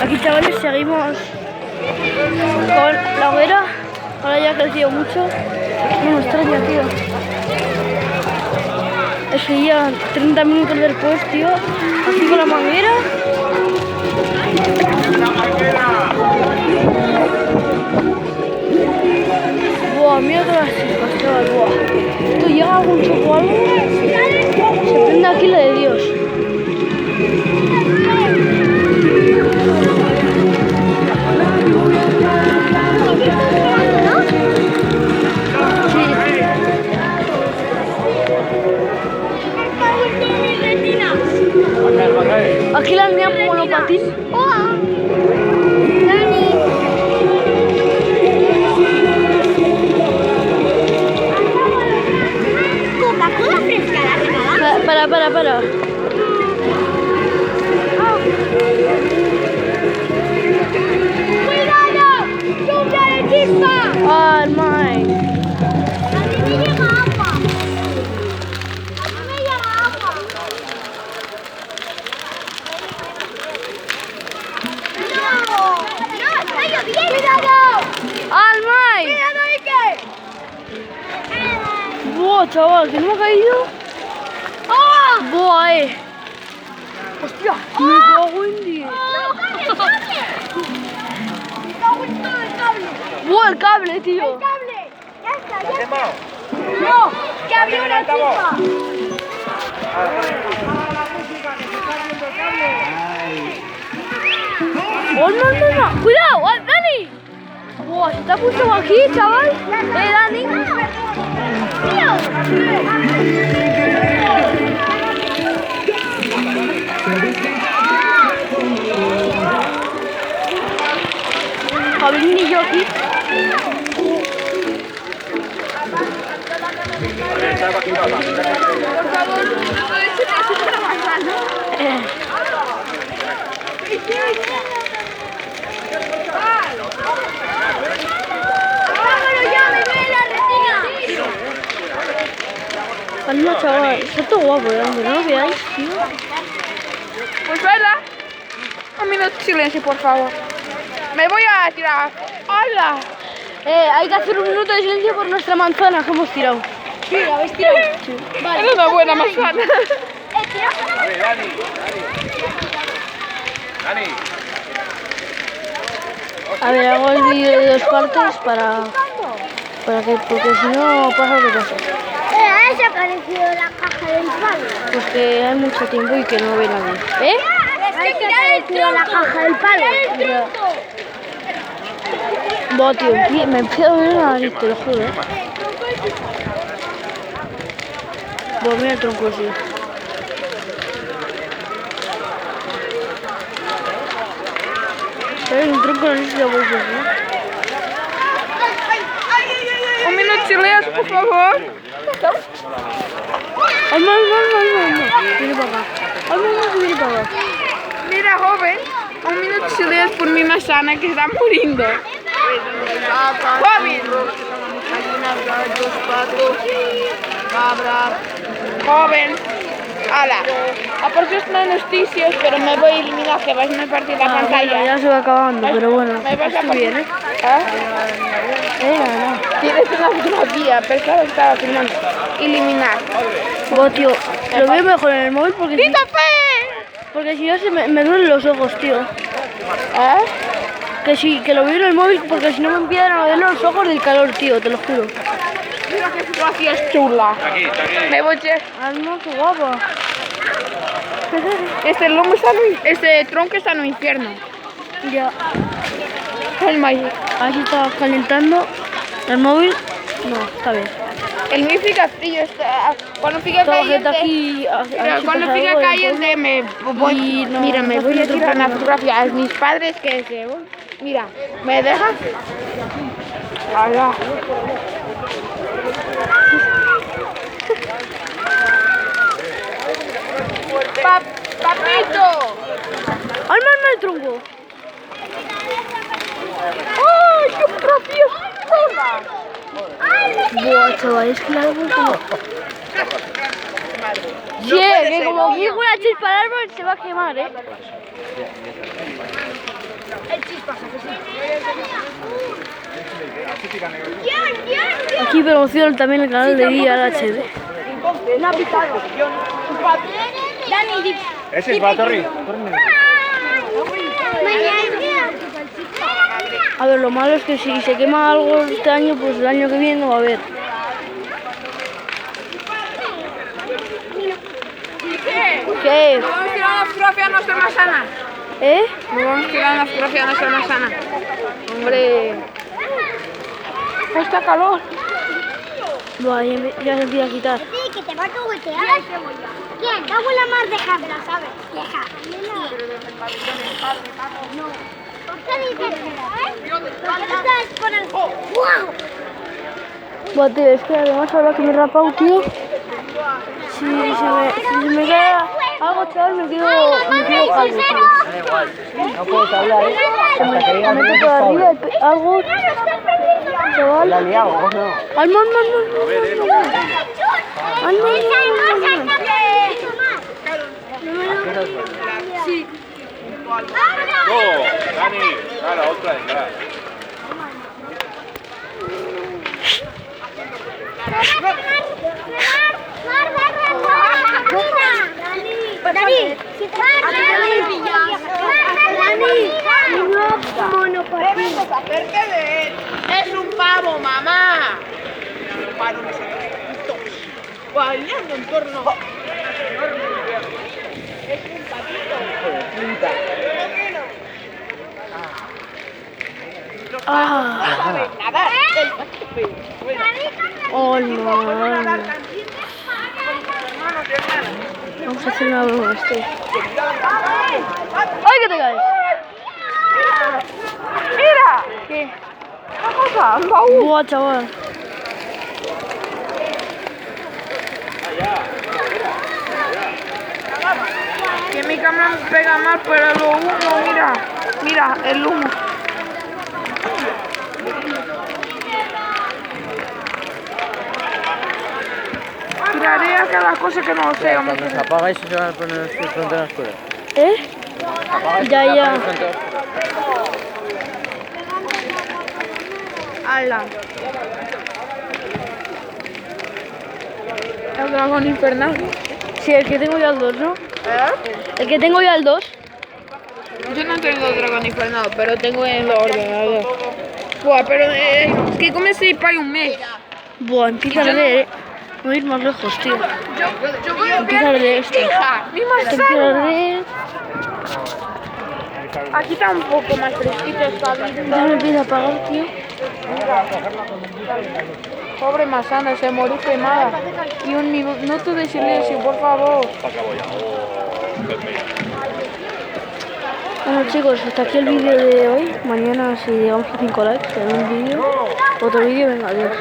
Aquí, chavales, seguimos con la hoguera. Ahora ya ha crecido mucho. No me extraña, tío. Es que ya 30 minutos después, tío. Aquí con la manguera. Buah, mira todas las chispas, chaval. Buah. Esto llega a algún choco o algo. Se prende aquí la de Dios. Aquí la niña monopatín. Coca-Cola fresca, la regalamos. Para. ¡Cuidado! ¡Lluvia de chispa! Ah, mine. A mí me llega agua. A mí me llega agua. No, está lloviendo. ¡Cuidado! ¡Al mine! ¡Cuidado, Ike! Buah, chaval, que no me ha caído. ¡Oh! Buah, Hostia, me cago en 10. ¡No, cable! Me cago en todo el cable. Buah, el cable, tío. ¡El cable! ¡Ya está! ¡No! ¡Que había una chispa! ¡Oh, no! ¡Cuidado! ¡Dani! Buah, se está puesto aquí, chaval. Dani. Javier y yo aquí. Anda, chaval, está todo guapo, aunque no lo veáis, tío. Pues vela. Un minuto de silencio, por favor. Me voy a tirar. ¡Hala! Hay que hacer un minuto de silencio por nuestra manzana que hemos tirado. Sí, la habéis tirado. Sí. Vale. Es una buena manzana. Dani. A ver, hago el vídeo de 2 partes para que, porque si no pasa lo que pasa. Ha desaparecido la caja del palo. Pues que hay mucho tiempo y que no ve nadie. Ha desaparecido la caja del palo. Buah, tío, me empieza a doler la nariz, te lo juro. Buah, mira el tronco ese. ¿Sabes? Un tronco no sé si lo podéis ver, ¿no? Un minuto de silencio, por favor. ¡Ay, no! Viene para acá. ¡Ay, no! Viene para acá. Mira, joven. Un minuto de silencio por mi manzana que está muriendo. Joven. Joven. Hala. Aportes más noticias, pero me voy a eliminar que vais a partir la Bueno, pantalla. ya se va acabando, pero bueno. Me vas a Estoy bien, ¿eh? ¿Ah? Tienes una fotografía, pensaba que estaba filmando. Eliminar. Buah, tío, lo veo mejor en el móvil porque si, ¡Tito Fe! porque si no me duelen los ojos, tío. ¿Eh? Que lo veo en el móvil porque si no me empiezan a doler los ojos del calor, tío, te lo juro. Mira qué fotografía es chula. Aquí. Me voy a... Ay, no, qué guapa. Este tronco está en el infierno. Ya, El maíz. así está calentando el móvil. No, está bien. El mío fica frío. Cuando fica Toda la gente caliente... aquí. Mira, cuando fica caliente me voy... Y no, mira, me no voy a frío tirar una tampoco. fotografía a mis padres que se... Mira, ¿me dejas? Hola. ¡Papito! ¡Ay, mal el tronco! ¡Ay, qué fotografía chula! Buah, chaval, es que la hago como... Sí, que como que una chispa al árbol se va a quemar, ¿eh? Aquí promocionan también el canal de Guía HD. Ese es Batorri. A ver, lo malo es que si se quema algo este año, pues el año que viene no va a haber. ¿Qué? Nos vamos tirando la fotografía a nuestra manzana. ¿Eh? Nos vamos tirando la fotografía a nuestra manzana. Hombre. Está calor. Buah, ya se empieza a quitar. Sí, que te va a cogotear. ¿Quién? La abuela más dejadla, ¿sabes? Deja. No. ¿Por qué dices? ¿Por qué estás con el... ¡Wow! Buah, tío, es que además ahora que me he rapado, tío, si se me cae algo, chaval, me quedo calvo, tío. No puedes hablar, ¿eh? Hasta que digas Me meto arriba, algo, chaval. la liado, ¿o no? ¡Al man! Sí. No, Dani, a la otra detrás. Es un pavo, mamá. Bailando en torno. Oh, no. Vamos a hacer una broma este. ¡Ay, que te caes! Mira. ¿Qué? Una cosa, un baúl. Buah, chaval. Que mi cámara me pega mal, pero lo humo, mira, el humo. Tiraré a cada cosa que no sé. Vamos a Cuando se apaga eso se van a poner las fronteras oscuras. ¿Eh? Ya. ¡Hala! El dragón infernal. Sí, el que tengo ya el 2, ¿no? El que tengo ya el 2. Yo no tengo el dragón infernal, pero tengo en el ordenador. Buah, pero que comencé para un mes. Buah, empieza a arder, ¿eh? Voy a ir más lejos, tío. Yo voy a Empieza a arder esto. hija, mi Empieza a manzana. arder. Aquí está un poco más fresquito esta vida. Ya me empieza a apagar, tío. Pobre manzana, se murió quemada. Y un minuto de silencio, por favor. Bueno, chicos, hasta aquí el vídeo de hoy. Mañana, si llegamos a 5 likes, haré un vídeo. Otro vídeo, venga, adiós.